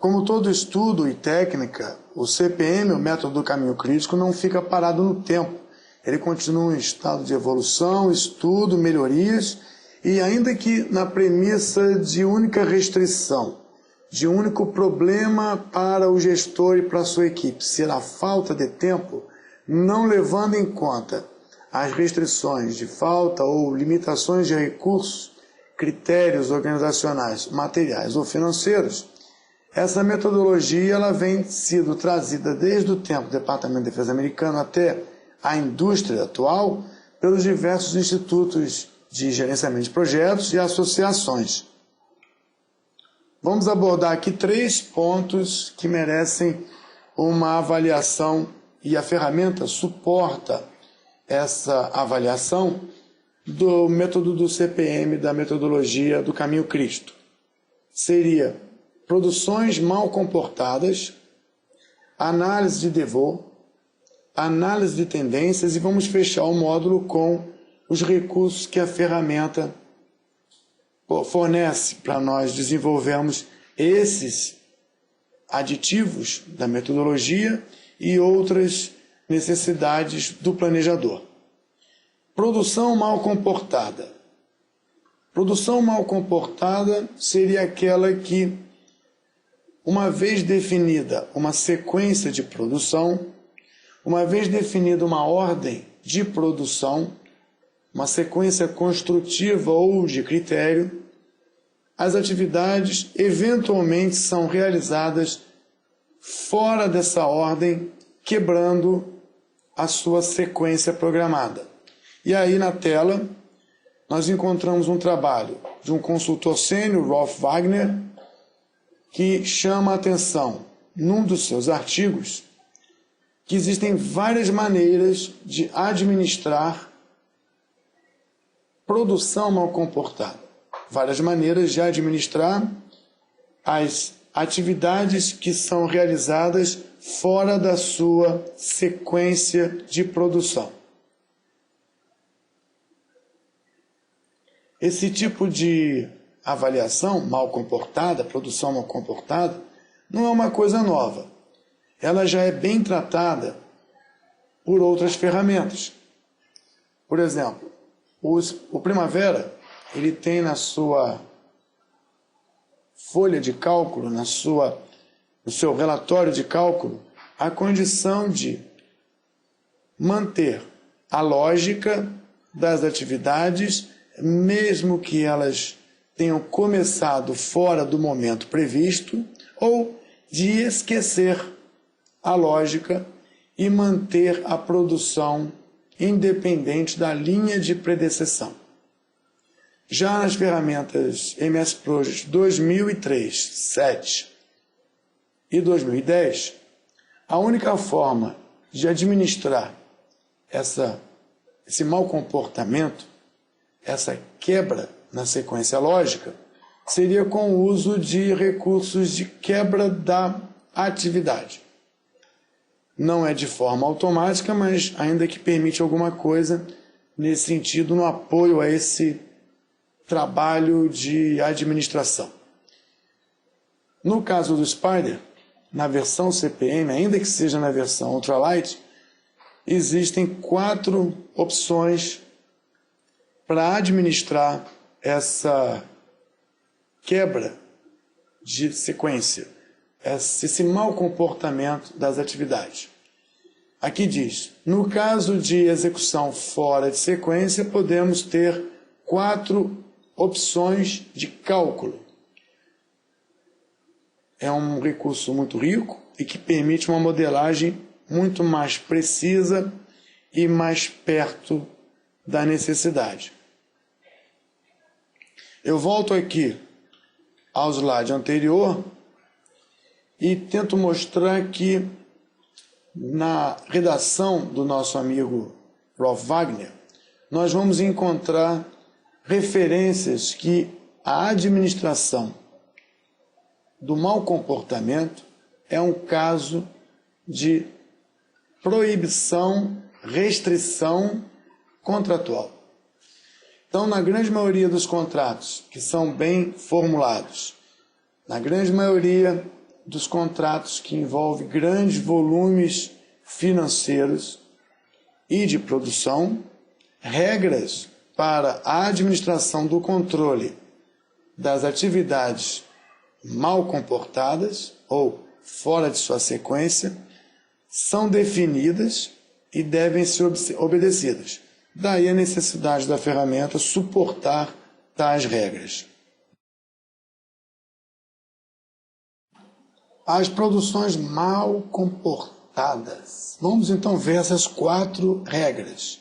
Como todo estudo e técnica, o CPM, o método do caminho crítico, não fica parado no tempo. Ele continua em estado de evolução, estudo, melhorias, e ainda que na premissa de única restrição, de único problema para o gestor e para a sua equipe, ser a falta de tempo, não levando em conta as restrições de falta ou limitações de recursos, critérios organizacionais, materiais ou financeiros, essa metodologia ela vem sido trazida desde o tempo do Departamento de Defesa americano até a indústria atual pelos diversos institutos de gerenciamento de projetos e associações. Vamos abordar aqui 3 pontos que merecem uma avaliação e a ferramenta suporta essa avaliação do método do CPM, da metodologia do caminho crítico. Seria produções mal comportadas, análise de DEVO, análise de tendências e vamos fechar o módulo com os recursos que a ferramenta fornece para nós desenvolvermos esses aditivos da metodologia e outras necessidades do planejador. Produção mal comportada. Produção mal comportada seria aquela que, uma vez definida uma sequência de produção, uma vez definida uma ordem de produção, uma sequência construtiva ou de critério, as atividades eventualmente são realizadas fora dessa ordem, quebrando a sua sequência programada. E aí na tela nós encontramos um trabalho de um consultor sênior, Rolf Wagner, que chama a atenção, num dos seus artigos, que existem várias maneiras de administrar produção mal comportada. Várias maneiras de administrar as atividades que são realizadas fora da sua sequência de produção. Esse tipo de avaliação mal comportada, produção mal comportada, não é uma coisa nova. Ela já é bem tratada por outras ferramentas. Por exemplo, o Primavera, ele tem na sua folha de cálculo, no seu relatório de cálculo, a condição de manter a lógica das atividades, mesmo que elas tenham começado fora do momento previsto, ou de esquecer a lógica e manter a produção independente da linha de predecessão. Já nas ferramentas MS Project 2003, 7 e 2010, a única forma de administrar esse mau comportamento, essa quebra na sequência lógica, seria com o uso de recursos de quebra da atividade. Não é de forma automática, mas ainda que permite alguma coisa nesse sentido, no apoio a esse trabalho de administração. No caso do Spider, na versão CPM, ainda que seja na versão Ultralight, existem 4 opções para administrar essa quebra de sequência, esse mau comportamento das atividades. Aqui diz, no caso de execução fora de sequência, podemos ter 4 opções de cálculo. É um recurso muito rico e que permite uma modelagem muito mais precisa e mais perto da necessidade. Eu volto aqui ao slide anterior e tento mostrar que na redação do nosso amigo Rolf Wagner, nós vamos encontrar referências que a administração do mau comportamento é um caso de proibição, restrição contratual. Então, na grande maioria dos contratos que são bem formulados, na grande maioria dos contratos que envolvem grandes volumes financeiros e de produção, regras para a administração do controle das atividades mal comportadas ou fora de sua sequência, são definidas e devem ser obedecidas. Daí a necessidade da ferramenta suportar tais regras. As produções mal comportadas. Vamos então ver essas 4 regras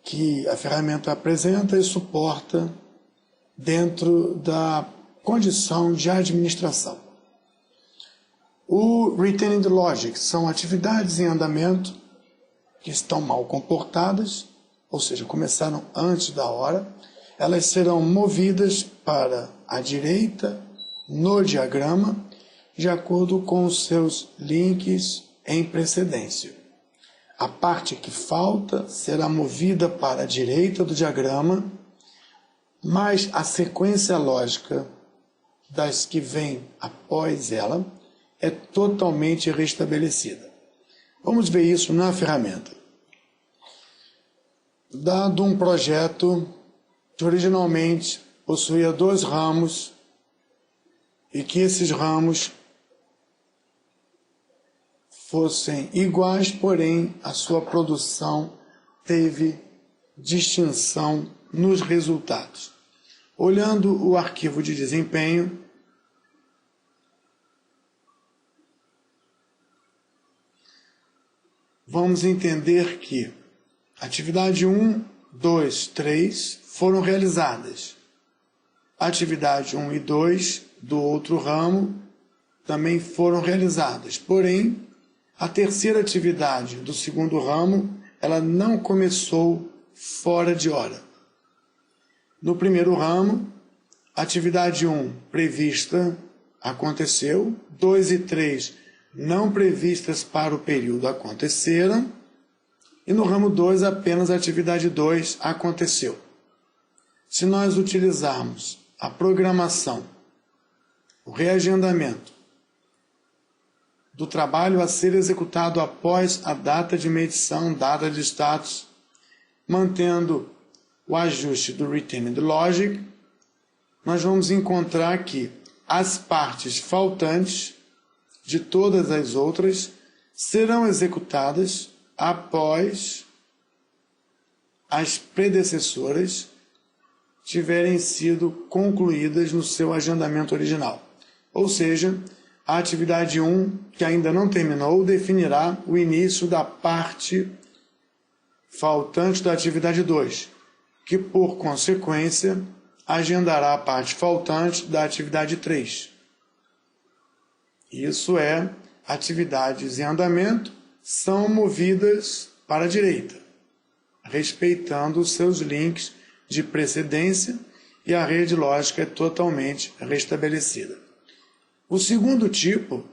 que a ferramenta apresenta e suporta dentro da condição de administração. O Retained Logic são atividades em andamento que estão mal comportadas, ou seja, começaram antes da hora. Elas serão movidas para a direita no diagrama, de acordo com os seus links em precedência. A parte que falta será movida para a direita do diagrama, mas a sequência lógica das que vêm após ela é totalmente restabelecida. Vamos ver isso na ferramenta. Dado um projeto que originalmente possuía 2 ramos e que esses ramos fossem iguais, porém a sua produção teve distinção nos resultados. Olhando o arquivo de desempenho, vamos entender que atividade 1, 2, 3 foram realizadas. Atividade 1 e 2 do outro ramo também foram realizadas. Porém, a terceira atividade do segundo ramo, ela não começou fora de hora. No primeiro ramo, atividade 1 prevista aconteceu, 2 e 3 não previstas para o período aconteceram, e no ramo 2 apenas a atividade 2 aconteceu. Se nós utilizarmos a programação, o reagendamento do trabalho a ser executado após a data de medição, data de status, mantendo o ajuste do Retained Logic, nós vamos encontrar que as partes faltantes de todas as outras serão executadas após as predecessoras tiverem sido concluídas no seu agendamento original. Ou seja, a atividade 1, que ainda não terminou, definirá o início da parte faltante da atividade 2, que, por consequência, agendará a parte faltante da atividade 3. Isso é, atividades em andamento são movidas para a direita, respeitando os seus links de precedência, e a rede lógica é totalmente restabelecida. O segundo tipo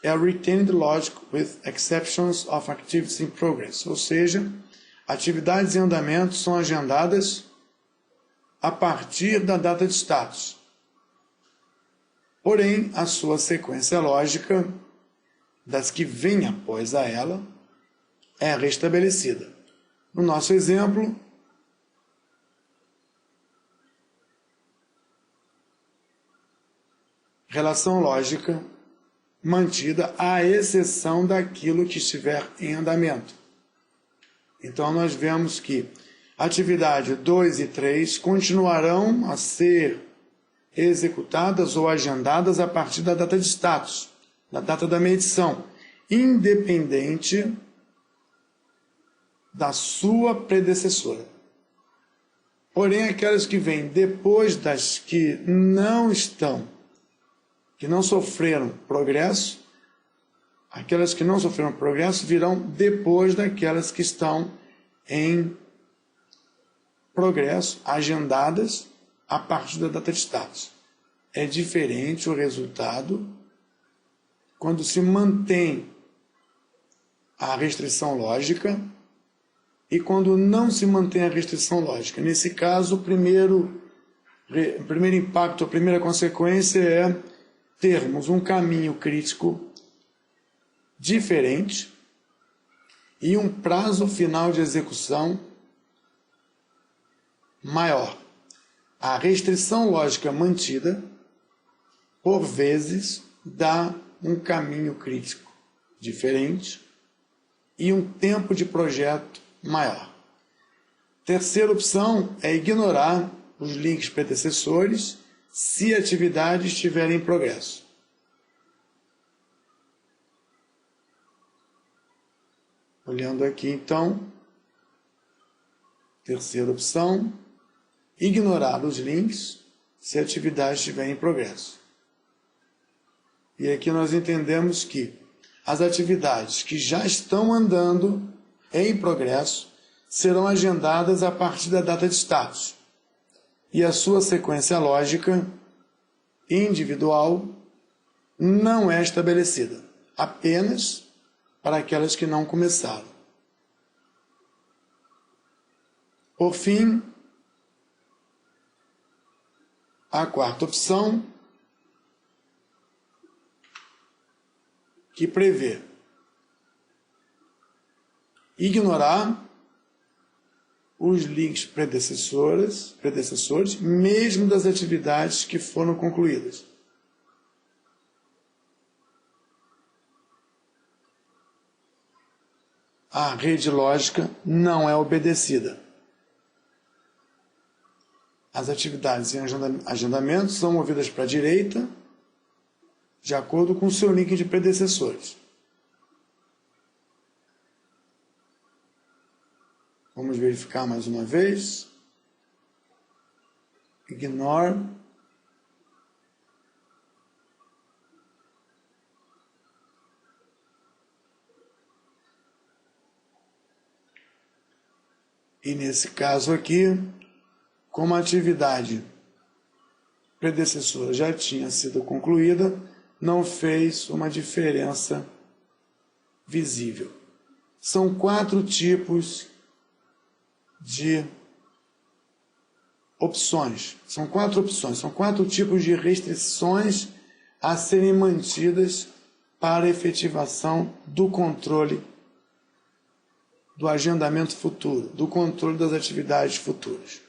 é a Retained Logic with Exceptions of Activities in Progress, ou seja, atividades em andamento são agendadas a partir da data de status. Porém, a sua sequência lógica das que vêm após a ela é restabelecida. No nosso exemplo, relação lógica mantida à exceção daquilo que estiver em andamento. Então, nós vemos que atividade 2 e 3 continuarão a ser executadas ou agendadas a partir da data de status, da data da medição, independente da sua predecessora. Porém, aquelas que vêm depois das que não sofreram progresso, aquelas que não sofreram progresso virão depois daquelas que estão em progresso, agendadas a partir da data de status. É diferente o resultado quando se mantém a restrição lógica e quando não se mantém a restrição lógica. Nesse caso, o primeiro impacto, a primeira consequência é termos um caminho crítico diferente e um prazo final de execução maior. A restrição lógica mantida, por vezes, dá um caminho crítico diferente e um tempo de projeto maior. Terceira opção é ignorar os links predecessores se a atividade estiver em progresso. Olhando aqui, então, terceira opção, ignorar os links se a atividade estiver em progresso. E aqui nós entendemos que as atividades que já estão andando em progresso serão agendadas a partir da data de status. E a sua sequência lógica individual não é estabelecida, apenas para aquelas que não começaram. Por fim, a quarta opção, que prevê ignorar os links predecessores, mesmo das atividades que foram concluídas. A rede lógica não é obedecida. As atividades em agendamento são movidas para a direita, de acordo com o seu link de predecessores. Vamos verificar mais uma vez. Ignore. E nesse caso aqui, como a atividade predecessora já tinha sido concluída, não fez uma diferença visível. São 4 tipos de opções. São 4 opções, são 4 tipos de restrições a serem mantidas para a efetivação do controle do agendamento futuro, do controle das atividades futuras.